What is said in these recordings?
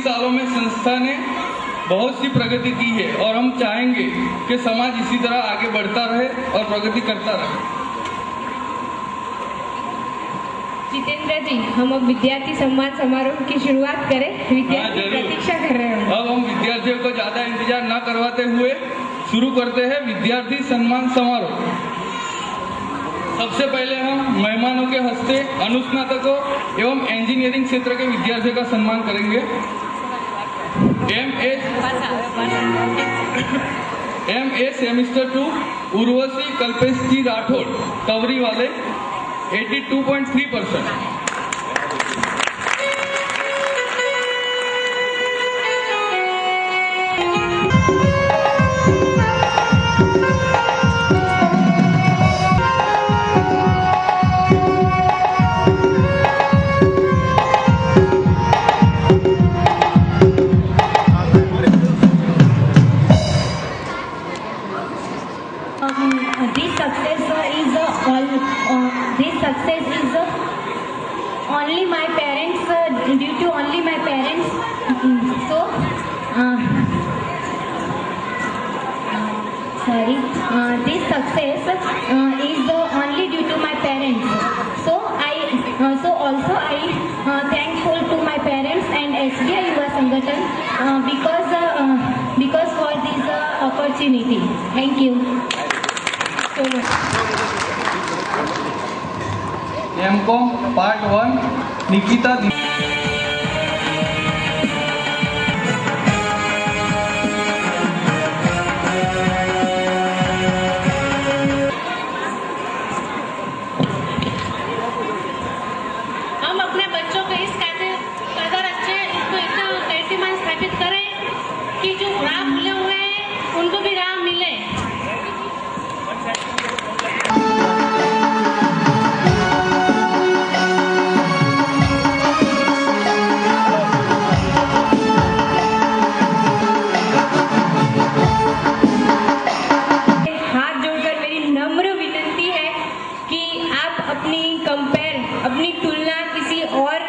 सालों में संस्था ने बहुत सी प्रगति की है और हम चाहेंगे कि समाज इसी तरह आगे बढ़ता रहे और प्रगति करता रहे। जितेंद्र जी, हम अब विद्यार्थी सम्मान समारोह की शुरुआत करें। विद्यार्थी प्रतीक्षा कर रहे हैं। अब हम विद्यार्थियों को ज्यादा इंतजार न करवाते हुए शुरू करते हैं विद्यार्थी सम्मान समारोह। सबसे पहले हम मेहमानों के हस्ते अनुस्नातकों एवं इंजीनियरिंग क्षेत्र के विद्यार्थियों का सम्मान करेंगे। MA सेमेस्टर 2 उर्वशी कल्पेश जी राठौड़, तवरी वाले 82.3%। Only my parents, due to only my parents. This success is only due to my parents. So also I thankful to my parents and SBI Yuva Sangathan because for this opportunity. Thank you so much. MCOM Part 1 Nikita हम अपने बच्चों को इस कदर अच्छे इसको इतना कीर्तिमान स्थापित करें कि जो राह भूले हुए हैं उनको भी राह मिले। अपनी तुलना किसी और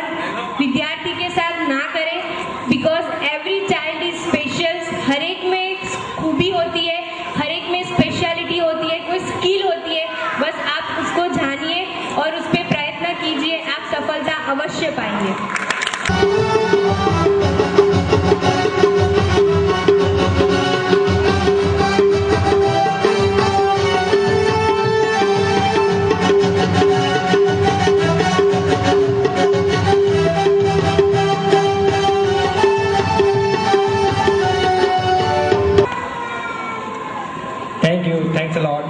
विद्यार्थी के साथ ना करें, because every child is special. हर एक में एक खूबी होती है, हर एक में स्पेशलिटी होती है, कोई स्किल होती है। बस आप उसको जानिए और उस पर प्रयत्न कीजिए, आप सफलता अवश्य पाएंगे। Thanks a lot.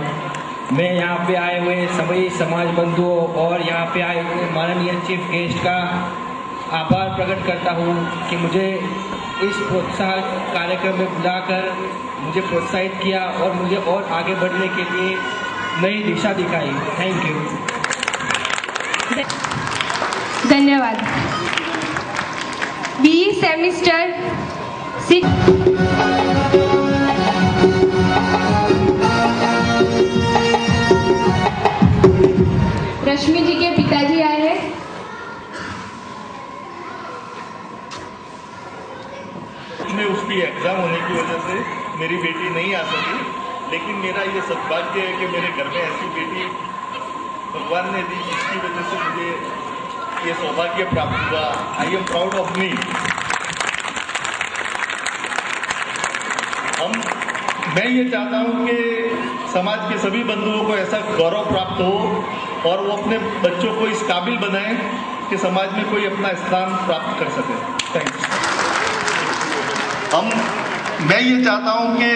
मैं यहाँ पे आए हुए सभी समाज बंधुओं और यहाँ पे आए हुए माननीय चीफ गेस्ट का आभार प्रकट करता हूँ कि मुझे इस प्रोत्साहन कार्यक्रम में बुलाकर मुझे प्रोत्साहित किया और मुझे और आगे बढ़ने के लिए नई दिशा दिखाई। Thank you. धन्यवाद। बी सेमेस्टर 6 रश्मि जी के पिताजी आए हैं। में उसकी एग्जाम होने की वजह से मेरी बेटी नहीं आ सकी, लेकिन मेरा ये सौभाग्य है कि मेरे घर में ऐसी बेटी भगवान ने दी, जिसकी वजह से मुझे ये सौभाग्य प्राप्त हुआ। I am proud of me. मैं ये चाहता हूँ कि समाज के सभी बंधुओं को ऐसा गौरव प्राप्त हो और वो अपने बच्चों को इस काबिल बनाएं कि समाज में कोई अपना स्थान प्राप्त कर सके। थैंक्स। मैं ये चाहता हूँ कि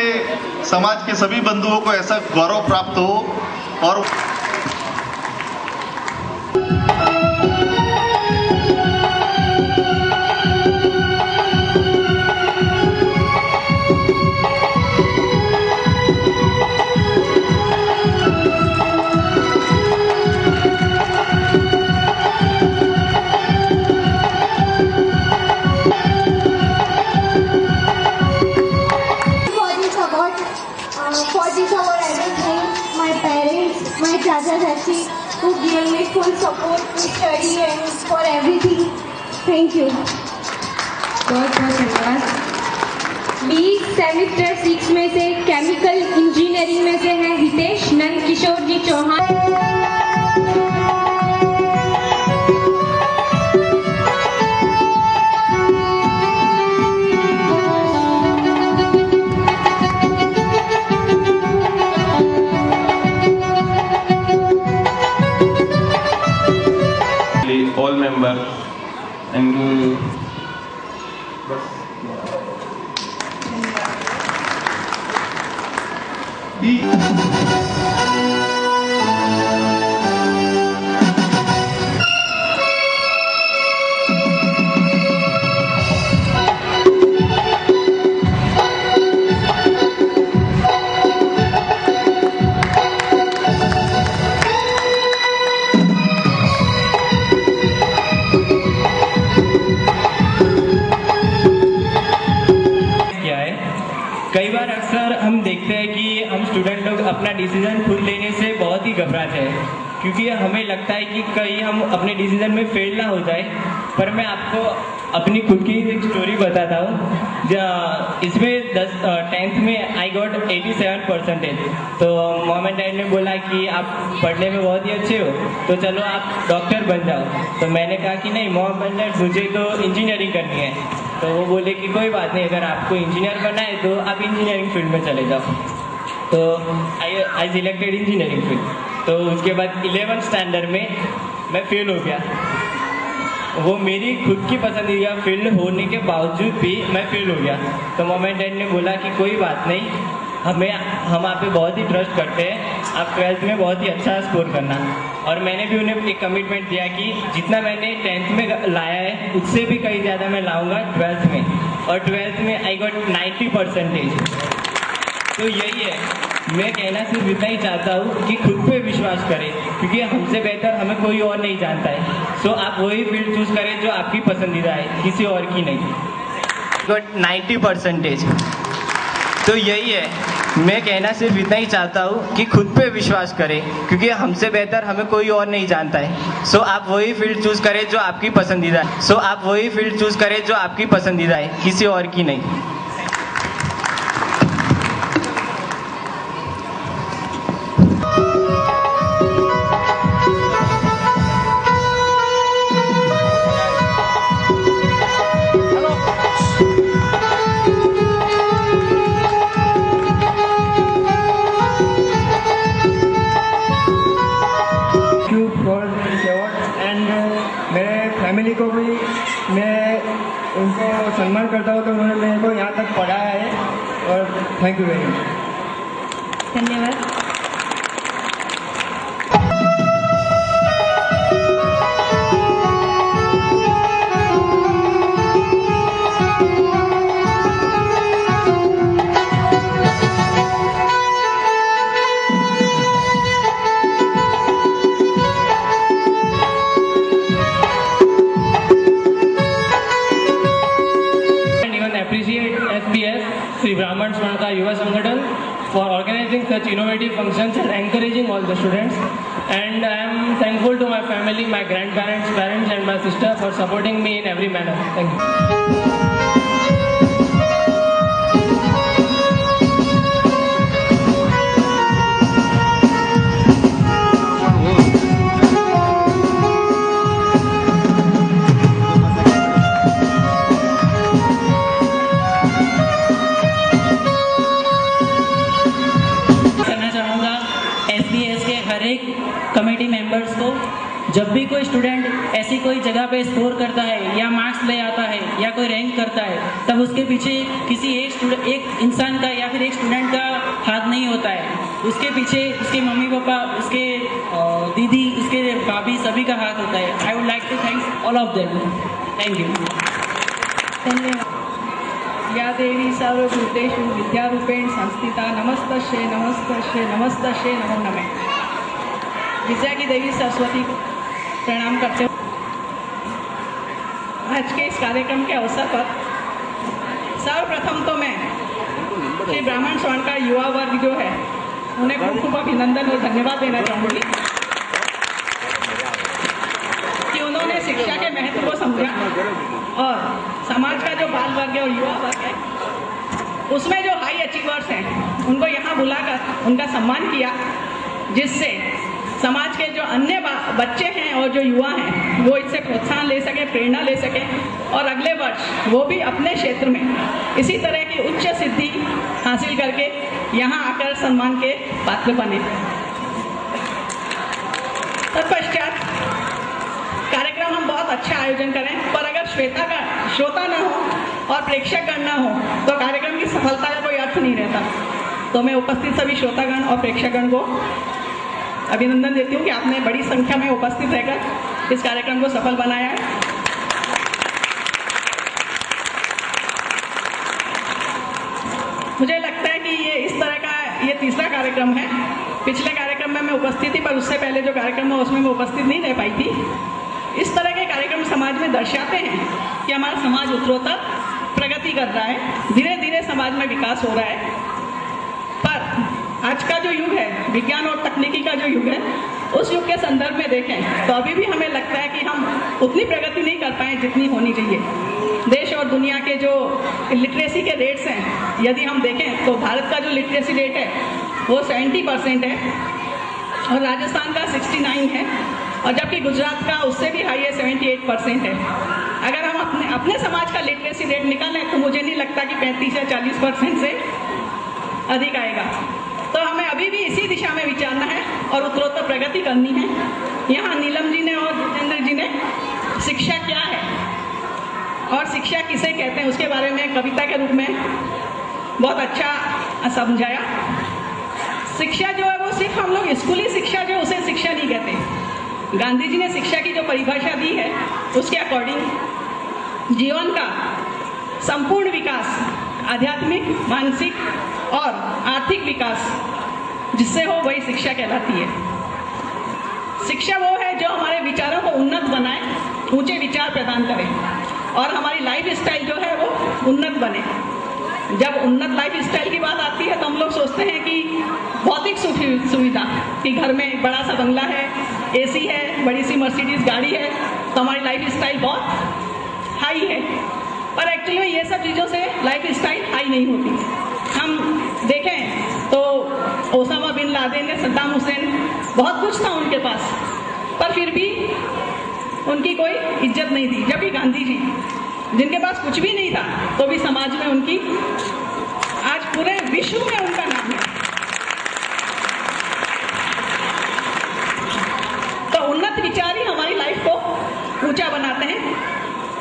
समाज के सभी बंधुओं को ऐसा गौरव प्राप्त हो और Chacha Chachi who gave me full support to study and for everything. Thank you. बहुत बहुत धन्यवाद। बी सेमिस्टर 6 में से केमिकल इंजीनियरिंग में से है हितेश नंद किशोर जी चौहान। all member and कई बार अक्सर हम देखते हैं कि हम स्टूडेंट लोग अपना डिसीजन खुद लेने से बहुत ही घबराते हैं, क्योंकि हमें लगता है कि कहीं हम अपने डिसीजन में फेल ना हो जाए। पर मैं आपको अपनी खुद की एक स्टोरी बताता हूँ। इसमें 10th में आई गॉट 87%। तो मॉम एंड डैड ने बोला कि आप पढ़ने में बहुत ही अच्छे हो, तो चलो आप डॉक्टर बन जाओ। तो मैंने कहा कि नहीं मॉम एंड डैड, मुझे तो इंजीनियरिंग करनी है। तो वो बोले कि कोई बात नहीं, अगर आपको इंजीनियर बनना है तो आप इंजीनियरिंग फील्ड में चले जाओ। तो आई सिलेक्टेड इंजीनियरिंग फील्ड। तो उसके बाद 11th स्टैंडर्ड में मैं फेल हो गया। वो मेरी खुद की पसंदीदा फील्ड होने के बावजूद भी मैं फेल हो गया। तो मॉम एंड डैड ने बोला कि कोई बात नहीं, हम आप पे बहुत ही ट्रस्ट करते हैं, आप 12th में बहुत ही अच्छा स्कोर करना। और मैंने भी उन्हें एक कमिटमेंट दिया कि जितना मैंने 10th में लाया है उससे भी कहीं ज़्यादा मैं लाऊंगा 12th में। और 12th में आई गॉट 90%। तो यही है, मैं कहना सिर्फ इतना ही चाहता हूँ कि खुद पे विश्वास करें, क्योंकि हमसे बेहतर हमें कोई और नहीं जानता है। सो आप वही फील्ड चूज करें जो आपकी पसंदीदा है, किसी और की नहीं। गॉट 90%। तो यही है, मैं कहना सिर्फ इतना ही चाहता हूँ कि खुद पे विश्वास करें, क्योंकि हमसे बेहतर हमें कोई और नहीं जानता है। सो आप वही फील्ड चूज करें जो आपकी पसंदीदा है। सो आप वही फील्ड चूज करें जो आपकी पसंदीदा है, किसी और की नहीं। फैमिली को भी मैं उनको सम्मान करता हूँ, तो उन्होंने मेरे को यहाँ तक पढ़ाया है। और थैंक यू वेरी मच। धन्यवाद। श्री ब्राह्मण स्वर्ण का युवा संगठन for organizing such innovative functions and encouraging all the students. And I am thankful to my family, my grandparents, parents and my sister for supporting me in every manner. Thank you. Committee members को, जब भी कोई student ऐसी कोई जगह पे score करता है या मार्क्स ले आता है या कोई रैंक करता है, तब उसके पीछे किसी एक इंसान का या फिर एक स्टूडेंट का हाथ नहीं होता है। उसके पीछे उसके मम्मी पापा, उसके दीदी, उसके भाभी, सभी का हाथ होता है। I would like to thank all of them. Thank you. धन्यवाद। या देवी सर्वभूतेषु विद्यारूपेण संस्थिता नमस्तस्यै नमस्तस्यै नमस्तस्यै नमो नमः। विद्या की देवी सरस्वती को प्रणाम करते हुए आज के इस कार्यक्रम के अवसर पर सर्वप्रथम तो मैं श्री ब्राह्मण स्वर्ण का युवा वर्ग जो है उन्हें खूब खूब अभिनंदन और धन्यवाद देना चाहूँगी कि उन्होंने शिक्षा के महत्व को समझा और समाज का जो बाल वर्ग है और युवा वर्ग है उसमें जो हाई अचीवर्स हैं उनको यहाँ बुलाकर उनका सम्मान किया, जिससे समाज के जो अन्य बच्चे हैं और जो युवा हैं वो इससे प्रोत्साहन ले सके, प्रेरणा ले सके और अगले वर्ष वो भी अपने क्षेत्र में इसी तरह की उच्च सिद्धि हासिल करके यहाँ आकर सम्मान के पात्र बने। तत्पश्चात कार्यक्रम हम बहुत अच्छा आयोजन करें, पर अगर श्रोता न हो और प्रेक्षकगण न हो तो कार्यक्रम की सफलता का कोई अर्थ नहीं रहता। तो मैं उपस्थित सभी श्रोतागण और प्रेक्षकगण को अभिनंदन देती हूँ कि आपने बड़ी संख्या में उपस्थित रहकर इस कार्यक्रम को सफल बनाया है। मुझे लगता है कि ये इस तरह का ये तीसरा कार्यक्रम है। पिछले कार्यक्रम में मैं उपस्थित थी, पर उससे पहले जो कार्यक्रम है उसमें मैं उपस्थित नहीं रह पाई थी। इस तरह के कार्यक्रम समाज में दर्शाते हैं कि हमारा समाज उत्तरोत्तर प्रगति कर रहा है, धीरे धीरे समाज में विकास हो रहा है। पर आज का जो युग है, विज्ञान और तकनीकी का जो युग है, उस युग के संदर्भ में देखें तो अभी भी हमें लगता है कि हम उतनी प्रगति नहीं कर पाए जितनी होनी चाहिए। देश और दुनिया के जो लिटरेसी के रेट्स हैं, यदि हम देखें तो भारत का जो लिटरेसी रेट है वो 70% है और राजस्थान का 69 है, और जबकि गुजरात का उससे भी हाई है, 78% है। अगर हम अपने समाज का लिटरेसी रेट निकालें तो मुझे नहीं लगता कि 35 या 40% से अधिक आएगा। तो हमें अभी भी इसी दिशा में विचारना है और उत्तरोत्तर प्रगति करनी है। यहाँ नीलम जी ने और जितेंद्र जी ने शिक्षा क्या है और शिक्षा किसे कहते हैं उसके बारे में कविता के रूप में बहुत अच्छा समझाया। शिक्षा जो है वो सिर्फ हम लोग स्कूली शिक्षा जो उसे शिक्षा नहीं कहते। गांधी जी ने शिक्षा की जो परिभाषा दी है उसके अकॉर्डिंग जीवन का संपूर्ण विकास, आध्यात्मिक, मानसिक और आर्थिक विकास जिससे हो वही शिक्षा कहलाती है। शिक्षा वो है जो हमारे विचारों को उन्नत बनाए, ऊंचे विचार प्रदान करे और हमारी लाइफ स्टाइल जो है वो उन्नत बने। जब उन्नत लाइफ स्टाइल की बात आती है तो हम लोग सोचते हैं कि भौतिक सुविधा, कि घर में एक बड़ा सा बंगला है, एसी है, बड़ी सी मर्सिडीज गाड़ी है, तो हमारी लाइफ स्टाइल बहुत हाई है। पर एक्चुअली में ये सब चीज़ों से लाइफ स्टाइल हाई नहीं होती। हम देखें तो ओसामा बिन लादेन ने, सद्दाम हुसैन, बहुत कुछ था उनके पास, पर फिर भी उनकी कोई इज्जत नहीं थी। जबकि गांधी जी, जिनके पास कुछ भी नहीं था तो भी समाज में उनकी, आज पूरे विश्व में उनका नाम है। तो उन्नत विचार ही हमारी लाइफ को ऊंचा बनाते हैं।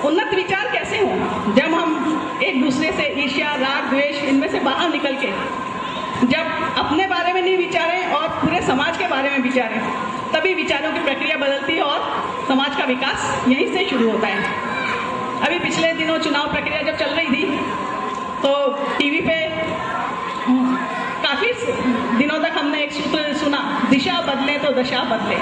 उन्नत विचार कैसे हो? जब हम एक दूसरे से ईर्ष्या, राग, द्वेष इनमें से बाहर निकल के जब अपने बारे में नहीं विचारें और पूरे समाज के बारे में विचारें, तभी विचारों की प्रक्रिया बदलती है और समाज का विकास यहीं से शुरू होता है। अभी पिछले दिनों चुनाव प्रक्रिया जब चल रही थी तो टीवी पे काफी दिनों तक हमने एक सूत्र सुना, दिशा बदले तो दशा बदले।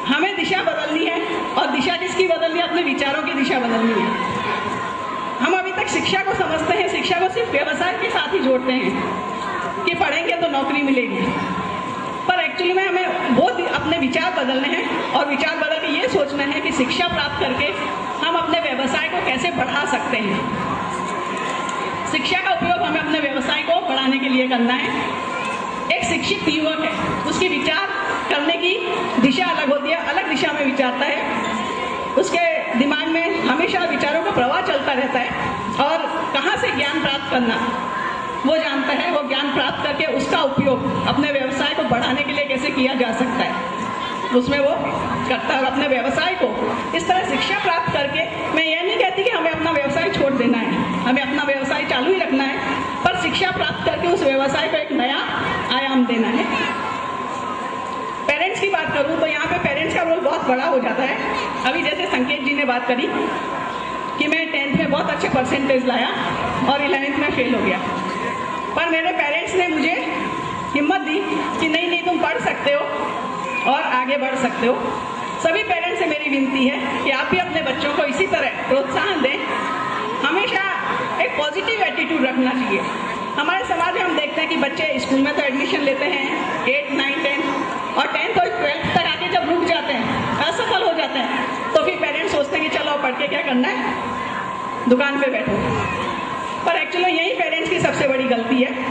हमें दिशा बदलनी है, और दिशा किसकी बदलनी है? अपने विचारों की दिशा बदलनी है। हम अभी तक शिक्षा को समझते हैं, शिक्षा को सिर्फ व्यवसाय के साथ ही जोड़ते हैं कि पढ़ेंगे तो नौकरी मिलेगी, पर एक्चुअली में हमें वो अपने विचार बदलने हैं और विचार बदल के ये सोचना है कि शिक्षा प्राप्त करके हम अपने व्यवसाय को कैसे बढ़ा सकते हैं। शिक्षा का उपयोग हमें अपने व्यवसाय को बढ़ाने के लिए करना है। एक शिक्षित युवक है, उसकी विचार करने की दिशा अलग होती है, अलग दिशा में विचारता है, उसके दिमाग में हमेशा विचारों का प्रवाह चलता रहता है और कहाँ से ज्ञान प्राप्त करना वो जानता है। वो ज्ञान प्राप्त करके उसका उपयोग अपने व्यवसाय को बढ़ाने के लिए कैसे किया जा सकता है उसमें वो करता है। और अपने व्यवसाय को इस तरह शिक्षा प्राप्त करके, मैं ये नहीं कहती कि हमें अपना व्यवसाय छोड़ देना है, हमें अपना व्यवसाय चालू ही रखना है, पर शिक्षा प्राप्त करके उस व्यवसाय को एक नया आयाम देना है। पेरेंट्स की बात करूँ तो यहाँ पे पेरेंट्स का रोल बहुत बड़ा हो जाता है। अभी जैसे संकेत जी ने बात करी कि मैं 10th में बहुत अच्छे परसेंटेज लाया और 11th में फेल हो गया, पर मेरे पेरेंट्स ने मुझे हिम्मत दी कि नहीं नहीं तुम पढ़ सकते हो और आगे बढ़ सकते हो। सभी पेरेंट्स से मेरी विनती है कि आप भी अपने बच्चों को इसी तरह प्रोत्साहन दें। हमेशा एक पॉजिटिव एटीट्यूड रखना चाहिए। हमारे समाज में हम देखते हैं कि बच्चे स्कूल में तो एडमिशन लेते हैं 8, 9, 10 और 10th और 12th तक आके जब रुक जाते हैं है तो फिर पेरेंट्स सोचते हैं कि चलो पढ़ के क्या करना है, दुकान पे बैठो। पर एक्चुअली यही पेरेंट्स की सबसे बड़ी गलती है